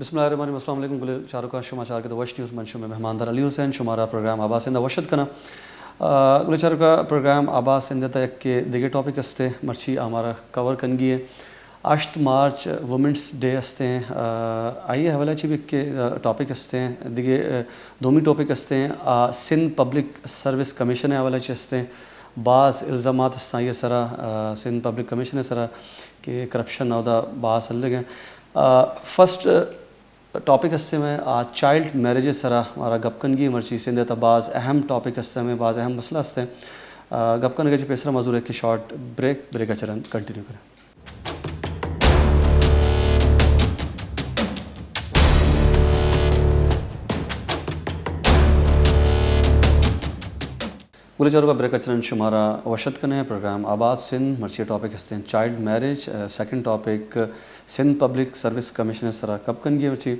बिस्मिल्लाहिर्रहमानिर्रहीम। अस्सलाम वालेकुम। गुल शाहरुख शुमाचार के वश न्यूज़ मंशू में मेहमानदार अली हुसैन शुमारा प्रोग्राम आबाद सिंध वशद कना गुल शाहरुख प्रोग्राम आबाद सिंध तक के दिगे टॉपिक हस्ते मर्ची हमारा कवर कनगी है 8 मार्च वुमेंस डे हस्ते हैं आइए हवाला भी के टॉपिक हस्ते हैं दिगे दोमी टॉपिक हस्ते हैं सिंध पब्लिक सर्विस कमीशन है हवाला हस्ते हैं बास इल्ज़ामात ये सरा सिंध पब्लिक कमीशन सरा के करप्शन अवदा बास अलग हैं फर्स्ट टॉपिक हस्ते में चाइल्ड मैरिजेस सरा हमारा गपकनगी मर्ची सिंध बाज़ अहम टॉपिक हस्ते में बाज़ अहम मसला हस्ते हैं गपकन के पेसरा मजूर है कि शॉर्ट ब्रेक चरण कंटिन्यू करें। गुले चारों का ब्रेक चरण शुमारा वशद कने प्रोग्राम आबाद सिंध मर्ची टॉपिक हस्ते हैं child marriage second topic Sindh public service commission सरा कपकन गी मर्ची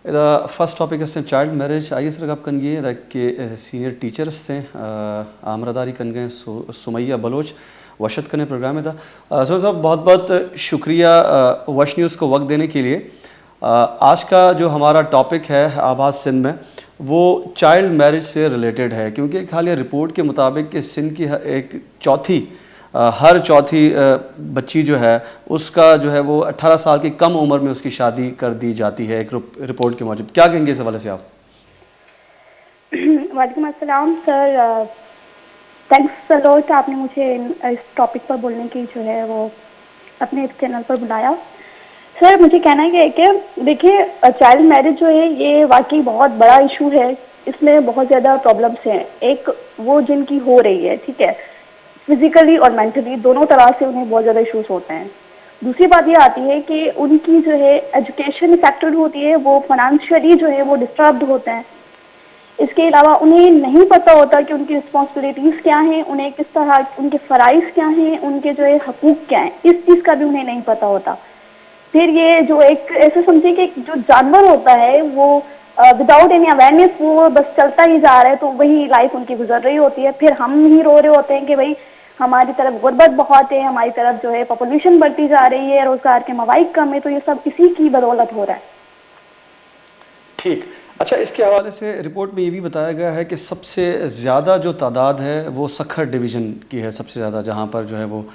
इदा फर्स्ट टॉपिक हस्ते चाइल्ड मैरिज आइए सर कपकन गी इदा के सीनियर टीचर हस्ते आमरादारी कन गए सुमैया बलोच वशद कने प्रोग्राम इदा सो साहब बहुत बहुत शुक्रिया वश न्यूज़ को वक्त देने के लिए। आज का जो हमारा टॉपिक है आबाद सिंध में वो चाइल्ड मैरिज से रिलेटेड है क्योंकि एक हालिया रिपोर्ट के मुताबिक कि सिंध की हर चौथी बच्ची जो है उसका जो है वो 18 साल की कम उम्र में उसकी शादी कर दी जाती है एक रिपोर्ट के मुताबिक। क्या कहेंगे इस हवाले से आप? वालेकुम अस्सलाम सर, थैंक्स अ लॉट आपने मुझे इस टॉपिक पर बोलने की जो है वो अपने चैनल पर बुलाया। सर मुझे कहना है कि देखिए चाइल्ड मैरिज जो है ये वाकई बहुत बड़ा इशू है, इसमें बहुत ज़्यादा प्रॉब्लम्स हैं। एक वो जिनकी हो रही है, ठीक है, फिजिकली और मेंटली दोनों तरह से उन्हें बहुत ज़्यादा इश्यूज होते हैं। दूसरी बात ये आती है कि उनकी जो है एजुकेशन फैक्टर होती है, वो फाइनेंशियली जो है वो डिस्टर्ब्ड होते हैं। इसके अलावा उन्हें नहीं पता होता कि उनकी रिस्पॉन्सिबिलिटीज़ क्या हैं, उन्हें किस तरह उनके फ़राइज़ क्या हैं, उनके जो है हकूक़ क्या हैं, इस चीज़ का भी उन्हें नहीं पता होता। फिर ये जो एक ऐसे समझिए कि जो जानवर होता है वो विदाउट एनी अवेयरनेस वो बस चलता ही जा रहा है, तो वही लाइफ उनकी गुजर रही होती है। फिर हम ही रो रहे होते हैं कि भाई हमारी तरफ गुर्बत बहुत है, हमारी तरफ जो है पॉपुलेशन बढ़ती जा रही है, रोजगार के मवाक़ कम है, तो ये सब इसी की बदौलत हो रहा है। ठीक, अच्छा, इसके हवाले से रिपोर्ट में ये भी बताया गया है कि सबसे ज़्यादा जो तादाद है वो सखर डिवीज़न की है, सबसे ज़्यादा जहाँ पर जो है वो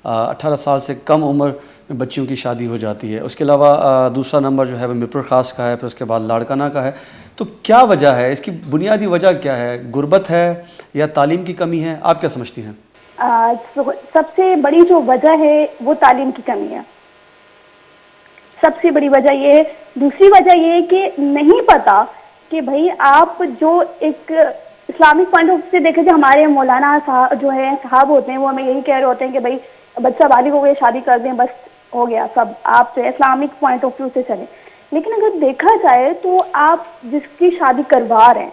18 साल से कम उम्र में बच्चियों की शादी हो जाती है। उसके अलावा दूसरा नंबर जो है वो मिरपुर खास का है, फिर उसके बाद लाड़काना का है। तो क्या वजह है, इसकी बुनियादी वजह क्या है? गुर्बत है या तालीम की कमी है? आप क्या समझती हैं? सबसे बड़ी जो वजह है वो तालीम की कमी है, सबसे बड़ी वजह ये है। दूसरी वजह ये है कि नहीं पता कि भाई आप जो एक इस्लामिक पॉइंट ऑफ से देखें, जो हमारे मौलाना साहब जो है साहब होते हैं वो हमें यही कह रहे होते हैं कि भाई बच्चा बालिग हो गया शादी कर दें, बस हो गया सब, आप जो है इस्लामिक पॉइंट ऑफ व्यू से चलें। लेकिन अगर देखा जाए तो आप जिसकी शादी करवा रहे हैं,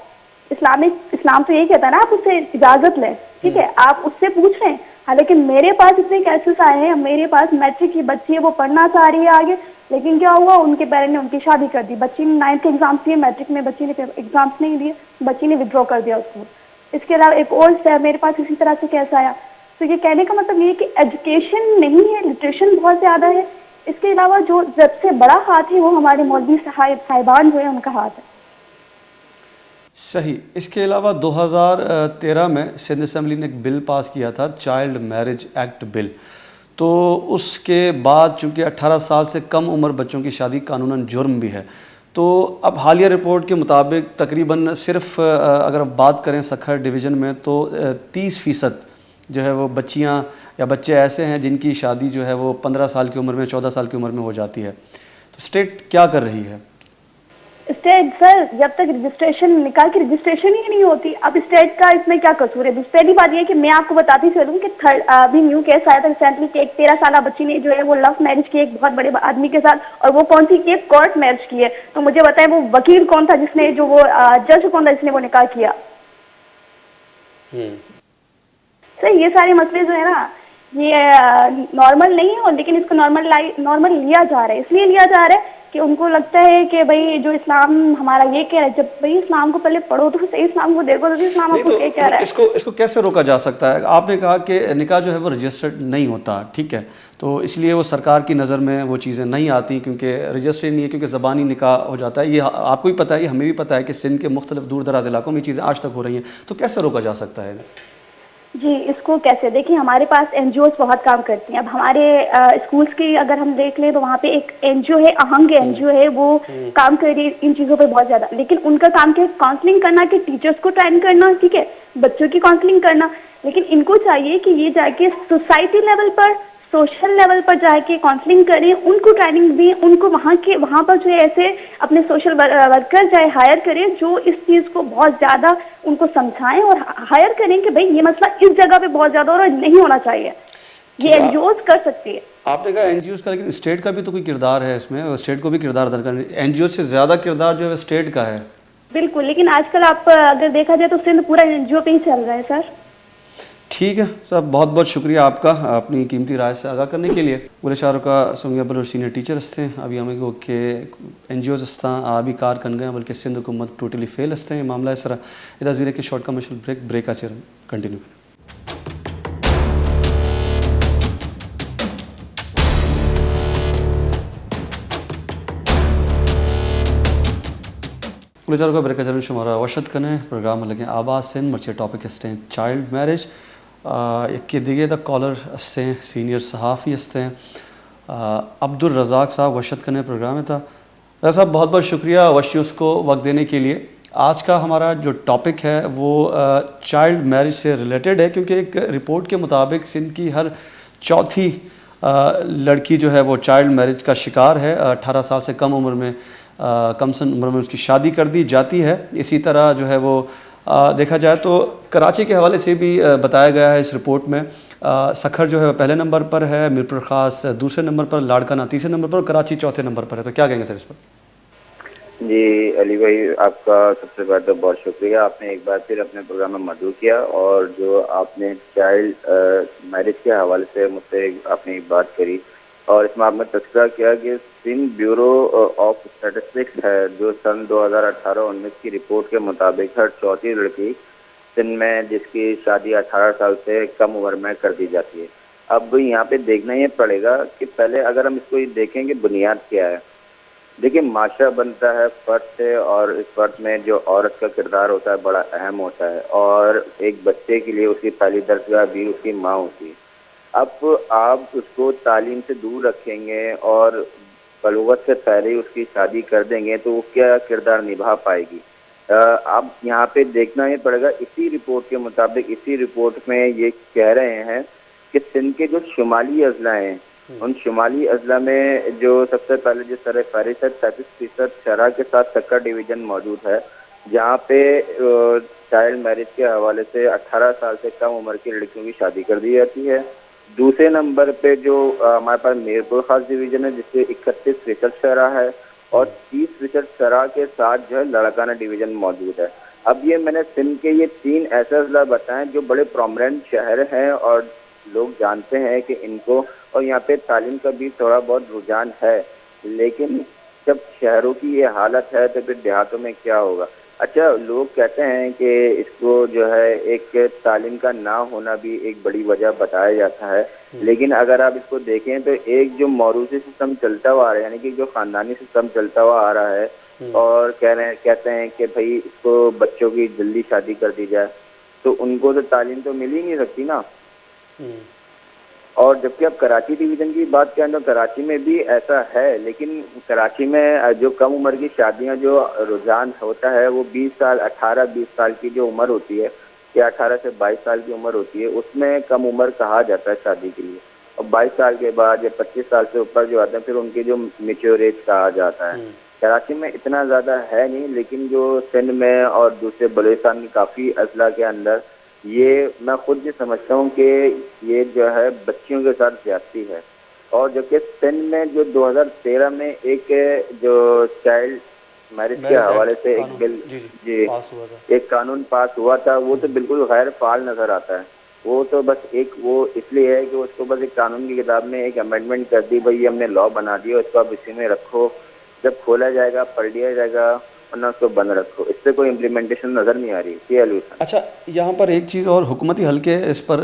इस्लाम तो यही कहता है ना आप उससे इजाज़त लें, ठीक है, आप उससे पूछ रहे हैं। हालांकि मेरे पास इतने केसेस आए हैं, मेरे पास मैट्रिक की बच्ची है, वो पढ़ना चाह रही है आगे, लेकिन क्या हुआ, उनके पेरेंट ने उनकी शादी कर दी। बच्ची ने 9th के एग्जाम्स दिए, मैट्रिक में बच्ची ने एग्जाम्स नहीं दिए, बच्ची ने विड्रॉ कर दिया उसको। इसके अलावा एक और मेरे पास इसी तरह से केस आया। तो ये कहने का मतलब ये कि एजुकेशन नहीं है, लिटरेशन बहुत ज़्यादा है। इसके अलावा जो सबसे बड़ा हाथ है वो हमारे मौलवी साहिबान जो है उनका हाथ है। सही। इसके अलावा 2013 में सिंध असम्बली ने एक बिल पास किया था, चाइल्ड मैरिज एक्ट बिल। तो उसके बाद चूँकि 18 साल से कम उम्र बच्चों की शादी कानूनन जुर्म भी है। तो अब हालिया रिपोर्ट के मुताबिक तकरीबन सिर्फ अगर बात करें सखर डिवीज़न में तो 30% जो है वो बच्चियां या बच्चे ऐसे हैं जिनकी शादी जो है वो 15 साल की उम्र में, 14 साल की उम्र में हो जाती है। तो स्टेट क्या कर रही है? स्टेट सर जब तक रजिस्ट्रेशन निकाल के रजिस्ट्रेशन ही नहीं होती, अब स्टेट का इसमें क्या कसूर है? पहली बात यह कि मैं आपको बताती चलूँ कि अभी न्यू केस आया था रिसेंटली कि एक 13 साल बच्ची ने जो है वो लव मैरिज की एक बहुत बड़े आदमी के साथ, और वो कौन सी की कोर्ट मैरिज की है। तो मुझे बताएं वो वकील कौन था जिसने, जो वो जज कौन था जिसने वो निकाह किया? सर ये सारे मसले जो है ना ये नॉर्मल नहीं है, और लेकिन इसको नॉर्मल लिया जा रहा है। इसलिए लिया जा रहा है कि उनको लगता है कि भाई जो इस्लाम हमारा ये कह रहा है, जब भाई इस्लाम को पहले पढ़ो तो सही इस्लाम को देखो तो इस्लाम नहीं आपको तो क्या कह रहा है। इसको कैसे रोका जा सकता है? आपने कहा कि निकाह जो है वो रजिस्टर्ड नहीं होता, ठीक है, तो इसलिए वो सरकार की नज़र में वो चीज़ें नहीं आती क्योंकि रजिस्टर्ड नहीं है, क्योंकि ज़बानी निकाह हो जाता है। ये आपको भी पता है, ये हमें भी पता है कि सिंध के मुख्तलिफ दूर दराज इलाकों में ये चीज़ें आज तक हो रही हैं, तो कैसे रोका जा सकता है? जी, इसको कैसे देखिए, हमारे पास एनजीओ बहुत काम करती हैं। अब हमारे स्कूल्स की अगर हम देख लें तो वहाँ पे एक एनजीओ है, अहंग एनजीओ है, वो काम कर रही है इन चीज़ों पे बहुत ज़्यादा। लेकिन उनका काम क्या है? काउंसलिंग करना, कि टीचर्स को ट्रेन करना, ठीक है, बच्चों की काउंसलिंग करना। लेकिन इनको चाहिए कि ये जाके सोसाइटी लेवल पर, सोशल लेवल पर जाके काउंसलिंग करें, उनको ट्रेनिंग दें, उनको वहाँ पर जो है ऐसे अपने सोशल वर्कर चाहे हायर करें जो इस चीज़ को बहुत ज़्यादा उनको समझाएं और हायर करें कि भाई ये मसला इस जगह पे बहुत ज़्यादा और नहीं होना चाहिए। ये एनजीओज कर सकती है। आपने कहा एनजीओ का, लेकिन स्टेट का भी तो कोई किरदार है इसमें, और स्टेट को भी किरदार अदा करना है। एनजीओ से ज़्यादा किरदार जो है स्टेट का है। बिल्कुल, लेकिन आजकल आप अगर देखा जाए तो सिंध पूरा एनजीओ पे ही चल रहा है सर। ठीक है सर, बहुत बहुत शुक्रिया आपका अपनी कीमती राय से आगाह करने के लिए। गुले शाहरुका सोंगियाबल सीनियर टीचर हस्ते अभी हमें को के एनजीओ हस्ता अभी कार कन गए बल्कि सिंध हुकूमत टोटली फेल हस्ते हैं मामला सर इधर जीरे के शॉर्ट कमर्शियल ब्रेक आ चेर कंटिन्यू करें। गुले शाहरुका ब्रेक आ शुमारा वशद कने प्रोग्राम लगे आवाज़ सिंध मर्चे टॉपिक हस्ते चाइल्ड मैरिज एक दिगे द कॉलर हस्ते हैं सीनियर सहाफ़ी हस्ते हैं अब्दुल रज़ाक साहब वशद करने प्रोग्राम में था। साहब बहुत बहुत शुक्रिया वशियों को वक्त देने के लिए। आज का हमारा जो टॉपिक है वो चाइल्ड मैरिज से रिलेटेड है, क्योंकि एक रिपोर्ट के मुताबिक सिंध की हर चौथी लड़की जो है वो चाइल्ड मैरिज का शिकार है। 18 साल से कम उम्र में कम से उम्र में उसकी शादी कर दी जाती है। इसी तरह जो है वो देखा जाए तो कराची के हवाले से भी बताया गया है इस रिपोर्ट में। सखर जो है पहले नंबर पर है, मीरपुर ख़ास दूसरे नंबर पर, लाड़काना तीसरे नंबर पर और कराची चौथे नंबर पर है। तो क्या कहेंगे सर इस पर? जी अली भाई, आपका सबसे पहले तो बहुत शुक्रिया, आपने एक बार फिर अपने प्रोग्राम में मदऊ किया और जो आपने चाइल्ड मैरिज के हवाले से मुझसे आपने एक बात करी और इसमें आपने तस्करा किया कि सिंध ब्यूरो ऑफ स्टैटिस्टिक्स है जो सन 2018-19 की रिपोर्ट के मुताबिक हर चौथी लड़की सिंध में जिसकी शादी 18 साल से कम उम्र में कर दी जाती है। अब यहाँ पे देखना ये पड़ेगा कि पहले अगर हम इसको देखें कि बुनियाद क्या है। देखिए, माशरा बनता है फर्द से और इस फर्द में जो औरत का किरदार होता है बड़ा अहम होता है और एक बच्चे के लिए उसकी पहली दरगाह भी उसकी माँ होती है। अब आप उसको तालीम से दूर रखेंगे और बलूगत से पहले ही उसकी शादी कर देंगे तो वो क्या किरदार निभा पाएगी। अब यहाँ पे देखना ही पड़ेगा। इसी रिपोर्ट के मुताबिक इसी रिपोर्ट में ये कह रहे हैं कि सिंध के जो शुमाली अजला हैं उन शुमाली अजला में जो सबसे पहले जो सर फहरिस्त है 37% शरह के साथ सक्कर डिवीज़न मौजूद है जहाँ पे चाइल्ड मैरिज के हवाले से 18 साल से कम उम्र की लड़कियों की शादी कर दी जाती है। दूसरे नंबर पे जो हमारे पास मीरपुर खास डिवीज़न है जिससे 31% शरह है और 30% शरह के साथ जो है लड़काना डिवीज़न मौजूद है। अब ये मैंने सिंध के ये 3 ऐसे अजला बताएं जो बड़े प्रोमिनेंट शहर हैं और लोग जानते हैं कि इनको, और यहाँ पे तालीम का भी थोड़ा बहुत रुझान है, लेकिन जब शहरों की ये हालत है तो फिर देहातों में क्या होगा। अच्छा, लोग कहते हैं कि इसको जो है एक तालीम का ना होना भी एक बड़ी वजह बताया जाता है, लेकिन अगर आप इसको देखें तो एक जो मौरूसी सिस्टम चलता हुआ आ रहा है यानी कि जो ख़ानदानी सिस्टम चलता हुआ आ रहा है और कहते हैं कि भाई इसको बच्चों की जल्दी शादी कर दी जाए, तो उनको तो तालीम तो मिल ही नहीं सकती ना। और जबकि अब कराची डिवीज़न की बात करें तो कराची में भी ऐसा है, लेकिन कराची में जो कम उम्र की शादियां जो रुझान होता है वो 20 साल 18-20 साल की जो उम्र होती है या 18 से 22 साल की उम्र होती है उसमें कम उम्र कहा जाता है शादी के लिए। और 22 साल के बाद या 25 साल से ऊपर जो आते हैं फिर उनकी जो मेच्योर एज कहा जाता है। कराची में इतना ज़्यादा है नहीं, लेकिन जो सिंध में और दूसरे बलूचिस्तान की काफ़ी अजला के अंदर ये मैं खुद ये समझता हूँ कि ये जो है बच्चियों के साथ ज्यादती है। और जबकि सिंध में जो 2013 में एक जो चाइल्ड मैरिज के हवाले से एक बिल जी एक कानून पास हुआ था वो तो बिल्कुल गैर फाल नजर आता है। वो तो बस एक वो इसलिए है कि उसको बस एक कानून की किताब में एक अमेंडमेंट कर दी, भाई हमने लॉ बना दिया, इसको आप इसी में रखो जब खोला जाएगा पढ़ लिया जाएगा, वरना उसको बंद रखो। इससे कोई इम्प्लीमेंटेशन नज़र नहीं आ रही। ये एलुसन। अच्छा, यहाँ पर एक चीज़ और हुकूमती हल्के इस पर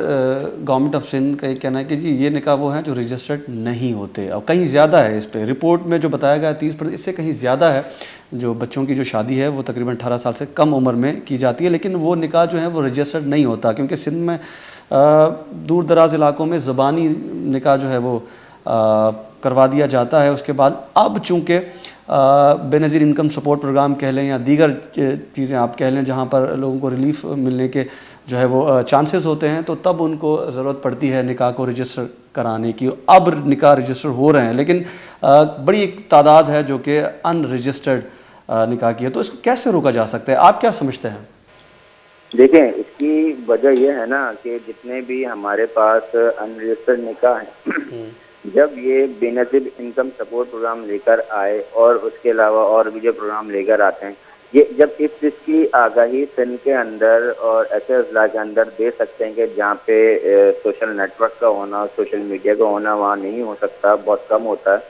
गवर्नमेंट ऑफ सिंध का ये कहना है कि जी ये निकाह वो हैं जो रजिस्टर्ड नहीं होते, और कहीं ज़्यादा है इस पे रिपोर्ट में जो बताया गया 30%, इससे कहीं ज़्यादा है जो बच्चों की जो शादी है वो तकरीबन 18 साल से कम उम्र में की जाती है, लेकिन वो निकाह जो है वो रजिस्टर्ड नहीं होता, क्योंकि सिंध में दूर दराज इलाकों में ज़बानी निकाह जो है वो करवा दिया जाता है। उसके बाद अब चूँकि बेनज़ीर इनकम सपोर्ट प्रोग्राम कह लें या दीगर चीज़ें आप कह लें जहाँ पर लोगों को रिलीफ मिलने के जो है वो चांसेस होते हैं, तो तब उनको ज़रूरत पड़ती है निकाह को रजिस्टर कराने की। अब निकाह रजिस्टर हो रहे हैं, लेकिन बड़ी एक तादाद है जो कि अनरजिस्टर्ड निकाह की है, तो इसको कैसे रोका जा सकता है, आप क्या समझते हैं? देखें, इसकी वजह यह है ना कि जितने भी हमारे पास अनरजिस्टर्ड निकाह हैं, जब ये बेनज़ीर इनकम सपोर्ट प्रोग्राम लेकर आए और उसके अलावा और भी जो प्रोग्राम लेकर आते हैं, ये जब इस चीज़ की आगाही सिंध के अंदर और ऐसे अजला के अंदर दे सकते हैं कि जहाँ पे सोशल नेटवर्क का होना, सोशल मीडिया का होना वहाँ नहीं हो सकता, बहुत कम होता है।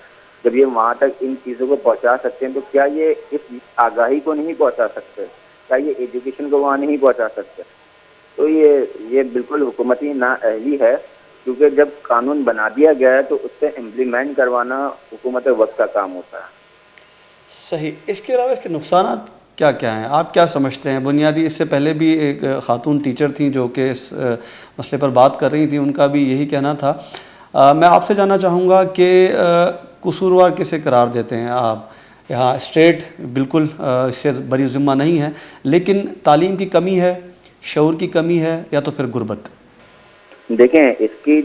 जब ये वहाँ तक इन चीज़ों को पहुँचा सकते हैं, तो क्या ये इस आगाही को नहीं पहुँचा सकते? क्या ये एजुकेशन को वहाँ नहीं पहुँचा सकते? तो ये बिल्कुल हुकूमती नाअहली है, क्योंकि जब कानून बना दिया गया है तो उससे इम्प्लीमेंट करवाना हुकूमत वक्त का काम होता है। सही। इसके अलावा इसके नुकसान क्या क्या हैं, आप क्या समझते हैं? बुनियादी, इससे पहले भी एक खातून टीचर थी जो कि इस मसले पर बात कर रही थी, उनका भी यही कहना था। मैं आपसे जानना चाहूँगा कि कसूरवार किसे करार देते हैं आप? यहाँ स्टेट बिल्कुल इससे बरी ज़िम्मा नहीं है, लेकिन तालीम की कमी है, शऊर की कमी है, या तो फिर गुर्बत? देखें, इसके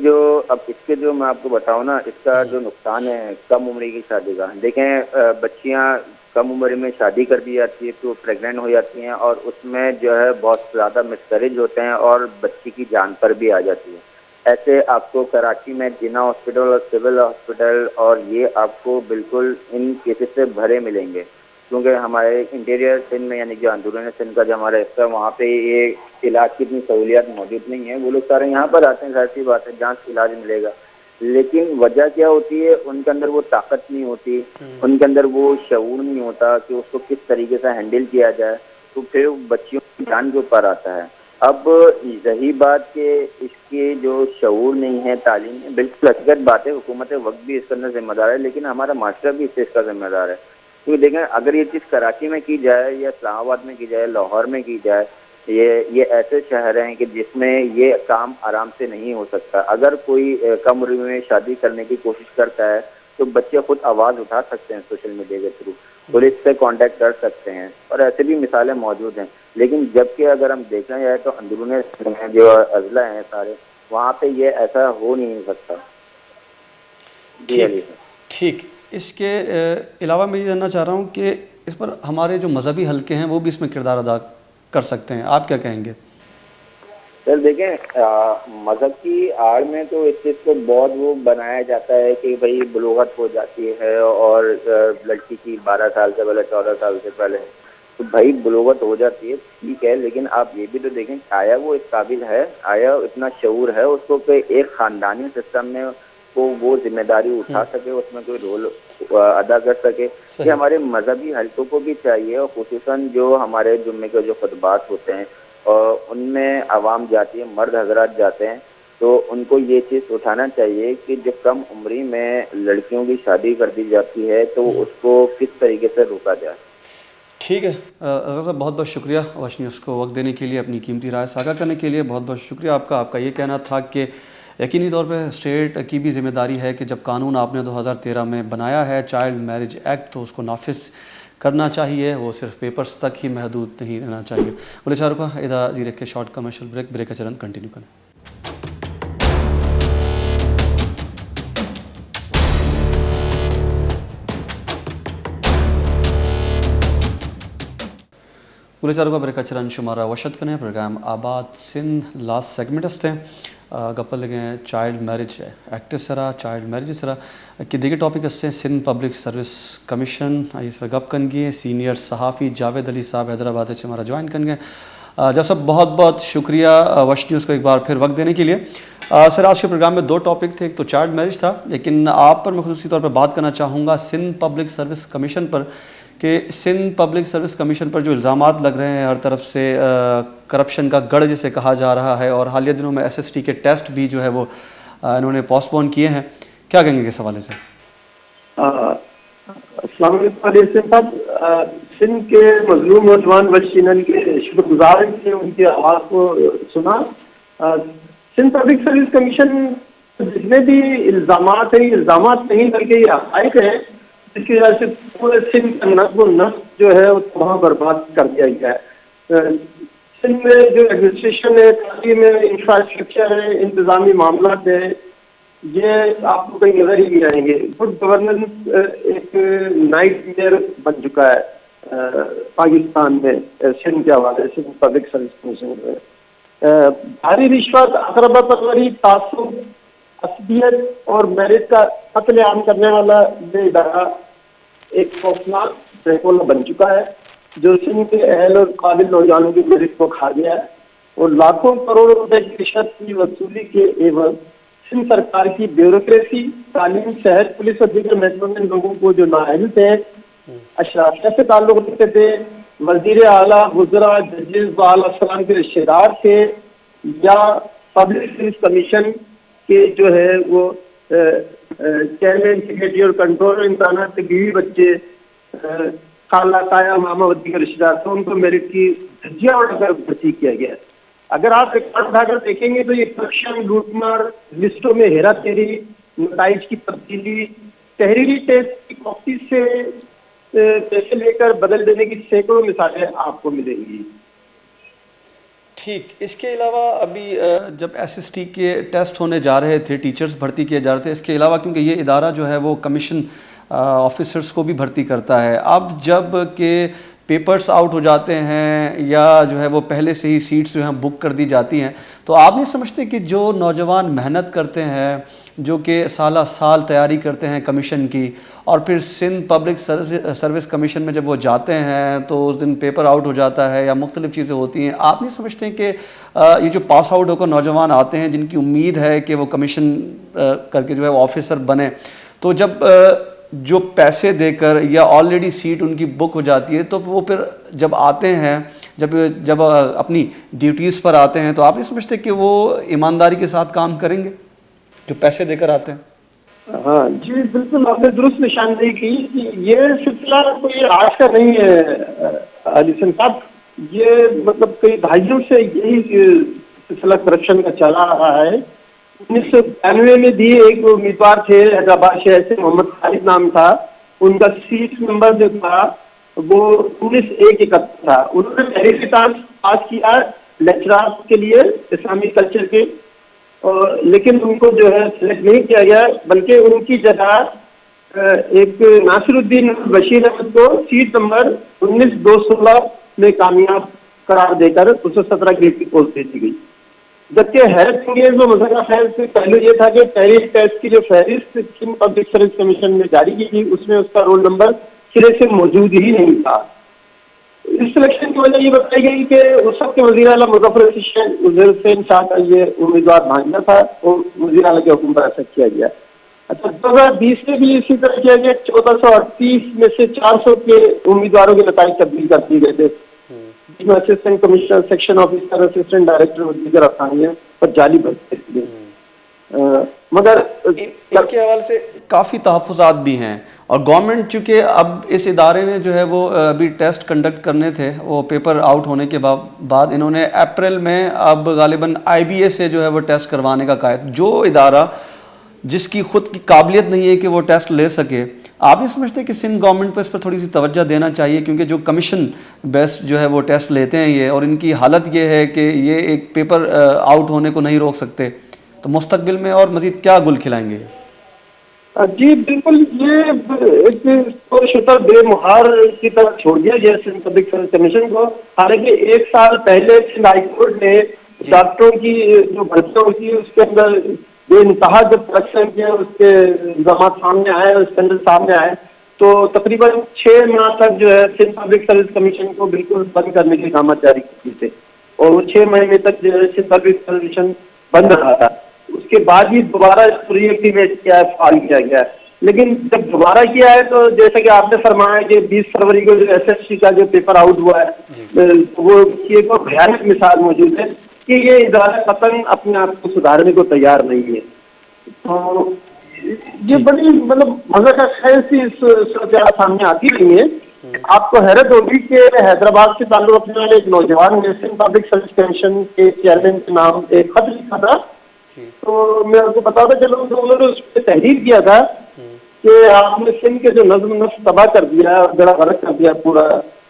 जो मैं आपको बताऊं ना, इसका जो नुकसान है कम उम्र की शादी का। देखें, बच्चियां कम उम्र में शादी कर दी जाती है तो प्रेग्नेंट हो जाती हैं, और उसमें जो है बहुत ज़्यादा मिसकैरेज होते हैं और बच्ची की जान पर भी आ जाती है। ऐसे आपको कराची में जिना हॉस्पिटल और सिविल हॉस्पिटल और ये आपको बिल्कुल इन केसेस से भरे मिलेंगे, क्योंकि हमारे इंटीरियर सिंध में यानी जो अंदरूनी सिंध का जो हमारा हिस्सा है वहाँ पे ये इलाज की इतनी सहूलियात मौजूद नहीं है। वो लोग सारे यहाँ पर आते हैं, जाहिर सी बात है, जांच इलाज मिलेगा, लेकिन वजह क्या होती है? उनके अंदर वो ताकत नहीं होती, उनके अंदर वो शऊर नहीं होता कि उसको किस तरीके से हैंडल किया जाए, तो फिर बच्चियों की जान के ऊपर आता है। अब यही बात कि इसके जो शऊर नहीं है, तालीम है, बिल्कुल हकीकत बात है, हुकूमत वक्त भी इसके अंदर जिम्मेदार है, लेकिन हमारा माशरा भी इसका जिम्मेदार है। क्योंकि देखें, अगर ये चीज़ कराची में की जाए या इस्लामाबाद में की जाए, लाहौर में की जाए, ये ऐसे शहर हैं कि जिसमें ये काम आराम से नहीं हो सकता। अगर कोई कम उम्र में शादी करने की कोशिश करता है तो बच्चे खुद आवाज़ उठा सकते हैं सोशल मीडिया के थ्रू, पुलिस से कांटेक्ट कर सकते हैं, और ऐसे भी मिसालें मौजूद हैं। लेकिन जबकि अगर हम देखा जाए तो अंदरूनी जो अजला हैं सारे, वहाँ पे ये ऐसा हो नहीं सकता। ठीक। इसके अलावा मैं ये जानना चाह रहा हूँ कि इस पर हमारे जो मजहबी हल्के हैं वो भी इसमें किरदार अदा कर सकते हैं, आप क्या कहेंगे? सर देखें, मजहब की आड़ में तो इस चीज़ को बहुत वो बनाया जाता है कि भाई बलूगत हो जाती है और लड़की की 12 साल से पहले, 14 साल से पहले, तो भाई बलूगत हो जाती है, ठीक है, लेकिन आप ये भी तो देखें, आया वो इस काबिल है, आया इतना शऊर है उसको कि एक ख़ानदानी सिस्टम में वो जिम्मेदारी उठा सके, उसमें कोई रोल अदा कर सके। ये हमारे मजहबी हल्कों को भी चाहिए, और खुसूसन जो हमारे जुम्मे के जो खुतबात होते हैं और उनमें आवाम जाती है, मर्द हजरात जाते हैं, तो उनको ये चीज़ उठाना चाहिए कि जब कम उम्री में लड़कियों की शादी कर दी जाती है तो उसको किस तरीके से रोका जाए। ठीक है रज़ा साहब, बहुत बहुत शुक्रिया वॉच न्यूज़ को वक्त देने के लिए, अपनी कीमती राय साझा करने के लिए बहुत बहुत शुक्रिया आपका। आपका ये कहना था कि यकीनी तौर पे स्टेट की भी जिम्मेदारी है कि जब कानून आपने 2013 में बनाया है चाइल्ड मैरिज एक्ट, तो उसको नाफिज करना चाहिए, वो सिर्फ पेपर्स तक ही महदूद नहीं रहना चाहिए। बोले चारों का इधर जी रख के शॉर्ट कमर्शियल ब्रेक का चरण कंटिन्यू करें। बोले चारों का ब्रेक का चरण शुमारा वशद करें प्रोग्राम आबाद सिंध लास्ट सेगमेंट असते गप्पल लगे चाइल्ड मैरिज एक्ट सरा चाइल्ड मैरिज सरा कि दिगे टॉपिक असते सिंध पब्लिक सर्विस कमीशन ये सर गप कन गए सीनियर सहाफ़ी जावेद अली साहब हैदराबाद से हमारा ज्वाइन कन गए। जैसा बहुत बहुत शुक्रिया वश न्यूज़ को एक बार फिर वक्त देने के लिए। सर आज के प्रोग्राम में दो टॉपिक थे, एक तो चाइल्ड मैरिज था, लेकिन आप पर मैं खुसूसी तौर पर बात करना चाहूँगा सिंध पब्लिक सर्विस कमीशन पर कि सिंध पब्लिक सर्विस कमीशन पर जो इल्ज़ामात लग रहे हैं हर तरफ से करप्शन का गढ़ जिसे कहा जा रहा है, और हालिया दिनों में SST के टेस्ट भी जो है वो इन्होंने पोस्टपोन किए हैं, क्या कहेंगे इस हवाले से? अस्सलाम वालेकुम। सिंध के मजलूम नौजवान वशीनन के शुक्रगुजार हैं, उनकी आवाज़ को सुना। सिंध पब्लिक सर्विस कमीशन जितने भी इल्ज़ामात हैं, इल्ज़ामात नहीं बल्कि ये हक़ाइक़ हैं, जिसकी वजह से पूरे सिंध का नस्ब नस्ब जो है वो तबाह बर्बाद कर दिया गया है। सिंध में जो एडमिनिस्ट्रेशन है, तालीम है, इंफ्रास्ट्रक्चर है, इंतज़ामी मामला है, ये आपको कहीं नजर ही नहीं आएंगे। गुड गवर्नेंस एक नाइटमेयर बन चुका है पाकिस्तान में सिंध के हवाले से पब्लिक सर्विस कमीशन में। भारी रिश्वत, अकरबा परवरी, तासुब, असबियत और मेरिट का कत्लेआम करने वाला ये इदारा एक खौफनाक ट्रैकोला बन चुका है, जो सिंध के अहल और काबिल नौजवानों की मेरिट को खा गया है और लाखों करोड़ों रुपए की रिश्वत की वसूली के एवज सिंध सरकार की ब्यूरोक्रेसी, तालीम, सेहत, पुलिस और दीगर महकमों में लोगों को जो नाअहल थे, अशराफिया से ताल्लुक रखते थे, वजीर आला, वज़रा, जजेस, आला सलाम के रिश्तेदार थे, या पब्लिक सर्विस कमीशन के जो है वो चेयरमैन, सेक्रेटरी और कंट्रोलर इम्तहान के बीवी बच्चे, खाला, ताया, मामा वदी के रिश्तेदार थे, उनको मेरिट की धज्जियां उड़ाकर भर्ती किया गया। अगर आप रिकॉर्ड उठाकर देखेंगे तो ये करप्शन, लूटमार, लिस्टों में हेरा फेरी, नताइज की तब्दीली, तहरीरी टेस्ट की कॉपी से पैसे लेकर बदल देने की सैकड़ों मिसालें आपको मिलेंगी। ठीक, इसके अलावा अभी जब SST के टेस्ट होने जा रहे थे, टीचर्स भर्ती किए जा रहे थे, इसके अलावा क्योंकि ये इदारा जो है वो कमीशन ऑफिसर्स को भी भर्ती करता है, अब जब के पेपर्स आउट हो जाते हैं या जो है वो पहले से ही सीट्स जो हैं बुक कर दी जाती हैं, तो आप नहीं समझते कि जो नौजवान मेहनत करते हैं, जो कि साल साल तैयारी करते हैं कमीशन की, और फिर सिंध पब्लिक सर्विस कमीशन में जब वो जाते हैं तो उस दिन पेपर आउट हो जाता है या मुख्तलिफ़ चीज़ें होती हैं, आप नहीं समझते कि ये जो पास आउट होकर नौजवान आते हैं जिनकी उम्मीद है कि वो कमीशन करके जो है वो ऑफिसर बने, तो जब जो पैसे देकर या ऑलरेडी सीट उनकी बुक हो जाती है, तो वो फिर जब आते हैं, जब अपनी ड्यूटीज़ पर आते हैं, तो आप नहीं समझते कि वो ईमानदारी के साथ काम करेंगे जो पैसे देकर आते हैं? हाँ जी, बिल्कुल आपने दुरुस्त निशानदेही की कि ये सिलसिला कोई आज का नहीं है अलीसन साहब, ये मतलब कई दहाइयों से यही सिलसिला करप्शन का चला रहा है। 1992 में भी एक उम्मीदवार थे हैदराबाद शहर से, मोहम्मद खालिद नाम था, उनका सीट नंबर जो था वो 19-1-71 था। उन्होंने पहले किताब पास किया लेक्चरर के लिए इस्लामिक कल्चर के, और लेकिन उनको जो है सिलेक्ट नहीं किया गया, बल्कि उनकी जगह एक नासिरुद्दीन बशीर अहमद को सीट नंबर 19-216 में कामयाब करार देकर 117 ग्रेड की पोस्ट दे दी गई। जबकि हैरत अंगेज व मज़ा खैर से पहले ये था कि टैरिफ टेस्ट की जो फहरिस्त सिंध पब्लिक सर्विस कमीशन ने जारी की थी, उसमें उसका रोल नंबर सिरे से मौजूद ही नहीं था। इस सिलेक्शन की वजह ये बताई गई कि उस वक्त के वज़ीर आला मुज़फ़्फ़र हुसैन शाह का ये उम्मीदवार भांजा था और वज़ीर आला के हुक्म पर ऐसा किया गया। अच्छा, 2020 में भी इसी तरह किया गया। 1438 में से 400 के उम्मीदवारों के नताइज तब्दील कर दिए गए थे, जिसमें assistant commissioner, section officer, assistant director और दीगर अफसानियां पर जाली भर्ती थी। मगर इनके हवाले से काफ़ी तहफ़्फ़ुज़ात भी हैं, और गवर्नमेंट चूँकि अब इस इदारे ने जो है वो अभी टेस्ट कंडक्ट करने थे, वो पेपर आउट होने के बाद इन्होंने अप्रैल में अब गालिबन IBA से जो है वो टेस्ट करवाने का कहा है। जो इदारा जिसकी खुद की काबिलियत नहीं है कि वो टेस्ट ले सके, आप नहीं समझते कि सिंध गवर्नमेंट पर इस पर थोड़ी सी तवज्जो देना चाहिए, क्योंकि जो कमीशन बेस्ड जो है वो टेस्ट लेते हैं ये, और इनकी हालत ये है कि ये एक पेपर आउट होने को नहीं रोक सकते, तो मुस्तकबिल में और मज़ीद क्या गुल खिलाएंगे? जी बिल्कुल, ये एक शुतर बेमुहार की तरह छोड़ दिया गया सिंध पब्लिक सर्विस कमीशन को। हालांकि 1 साल पहले सिंध हाई कोर्ट ने डॉक्टरों की जो भर्तियां हुई थी उसके अंदर बेइंतहा जब करप्शन किया, उसके इल्जाम सामने आए, उसके अंदर सामने आए, तो तकरीबन 6 माह तक जो है सिंध पब्लिक सर्विस कमीशन को बिल्कुल बंद करने के इक़दाम जारी किए थे, और वो 6 महीने तक जो है सिंध पब्लिक सर्विस कमीशन बंद रहा था। उसके बाद ही दोबारा इसको रीएक्टिवेट किया है, फाल किया गया है। लेकिन जब दोबारा किया है तो जैसा कि आपने फरमाया कि 20 फरवरी को जो एसएससी का जो पेपर आउट हुआ है, वो की एक भयानक मिसाल मौजूद है कि ये इदारा कतई अपने आप को सुधारने को तैयार नहीं है। तो ये बड़ी मतलब मजा का ख्याल सी सूरत सामने आती रही है। आपको हैरत होगी कि हैदराबाद से ताल्लुक रखने वाले एक नौजवान ने सिंध पब्लिक सर्विस कमीशन के चेयरमैन के नाम एक खत लिखा था। तो मैं आपको बताता चलूँ तो उन्होंने उस पर तहरीर किया था कि आपने सिंध के जो नज्म नफ्स तबाह कर दिया, बड़ा गलत कर दिया पूरा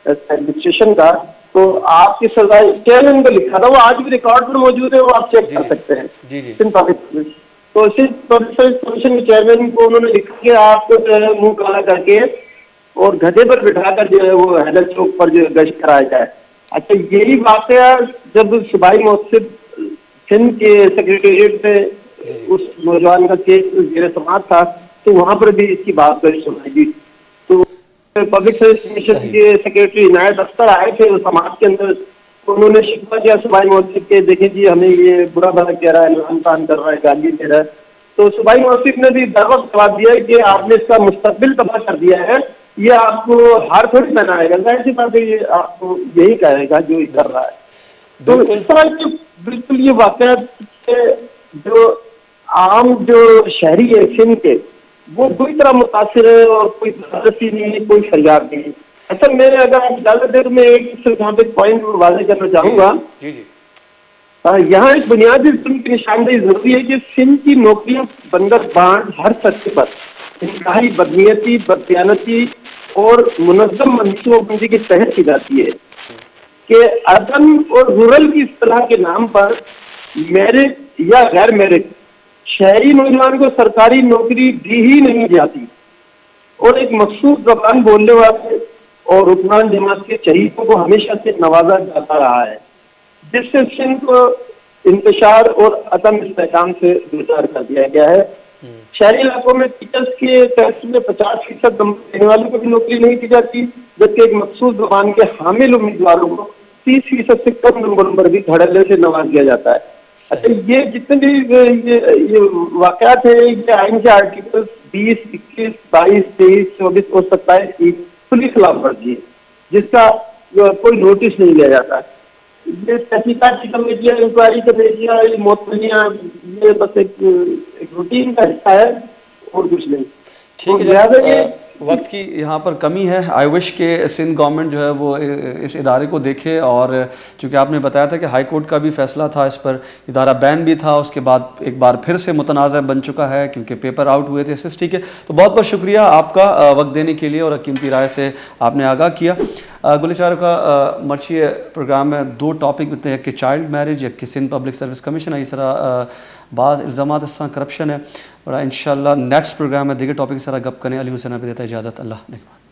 एडमिनिस्ट्रेशन का, तो आपकी सजा चेयरमैन को लिखा था, वो आज भी रिकॉर्ड पर मौजूद है, वो आप चेक कर सकते हैं। सिंध पब्लिक सर्विस, तो सिंध पब्लिक सर्विस कमीशन के चेयरमैन को उन्होंने लिखा कि आपको जो है मुंह काला करके और गधे पर बिठाकर जो है वो हैदर चौक पर जो गश्त कराया जाए। अच्छा, यही वाकया जब सूबाई मौसम सिंध के सेक्रेटेरिएट में उस नौजवान का केस जेर समाअत था, तो वहां पर भी इसकी बात करी सुनाई दी। तो पब्लिक सर्विस कमीशन के सेक्रेटरी इनायत अख्तर आए थे उस समाअत के अंदर, तो उन्होंने शिकवा किया सूबाई मौसम के, देखें जी हमें ये बुरा भला कह रहा है, लहान तान कर रहा है, गाली दे रहा है। तो सूबाई मौसम ने भी बर वक्त जवाब दिया कि आपने इसका मुस्तकबिल तबाह कर दिया है, ये आपको हार थोड़ी पहनाएगा, जाहिर सी बात है ये आपको यही कहेगा जो ये कर रहा है। तो इस तरह के बिल्कुल ये वाकया जो आम जो शहरी है सिंध के, वो बुरी तरह मुतासिर है और कोई बदसी नहीं है, कोई फरियाद नहीं है। अच्छा, मेरे अगर आप इजाजत दें तो मैं एक यहाँ पे पॉइंट वाज़ेह करना चाहूँगा। यहाँ एक बुनियादी जुर्म की निशानदेही जरूरी है कि सिंध की नौकरियां बंदर बांट हर सतह पर इंतहाई बदनीयती, बददियानती और मुनज़्ज़म मनसूबाबंदी के तहत की जाती है कि अर्बन और रूरल की इस्तेलाह के नाम पर मेरिट या गैर मेरिट शहरी नौजवान को सरकारी नौकरी दी ही नहीं जाती और एक मखसूस ज़बान बोलने वाले और रुकनान जमात के शहीदों को हमेशा से नवाजा जाता रहा है, जिससे सिंध को इंतशार और अदम इस्तेहकाम से दूर कर दिया गया है। शहरी इलाकों में टीचर्स के टेस्ट में 50% नंबर देने वालों को भी नौकरी नहीं दी जाती, जबकि एक मखसूस ज़बान के हामिल उम्मीदवारों को 30% से कम नंबरों पर भी धड़ल्ले से नवाज दिया जाता है। अच्छा, ये जितने भी ये वाकयात है, ये आइन के आर्टिकल 20, 21, 22, 23, 24 और 27 की खुली खिलाफ वर्जी है, जिसका कोई नोटिस नहीं लिया जाता। ये तहकीकात की कमेटियाँ, इंक्वायरी कमेटियाँ, ये मोतमियाँ, ये बस एक रूटीन का हिस्सा है और कुछ नहीं। ठीक है, वक्त की यहाँ पर कमी है। आई विश के सिंध गवर्नमेंट जो है वो इस इदारे को देखे, और चूँकि आपने बताया था कि हाई कोर्ट का भी फैसला था इस पर, इदारा बैन भी था, उसके बाद एक बार फिर से मुतनाज़ बन चुका है क्योंकि पेपर आउट हुए थे एसएसटी के। तो बहुत बहुत शुक्रिया आपका वक्त देने के लिए और कीमती राय से आपने आगाह किया। गुलचार का मर्ची प्रोग्राम में 2 टॉपिक होते हैं, एक कि चाइल्ड मैरिज, एक कि सिंध पब्लिक सर्विस कमीशन, इस तरह बाज़ इल्ज़ामात करप्शन है। और इंशाल्लाह नेक्स्ट प्रोग्राम में दिगर टॉपिक सारा गप करें। अली हुसैन भी देता इजाज़त। अल्लाह निगहबान।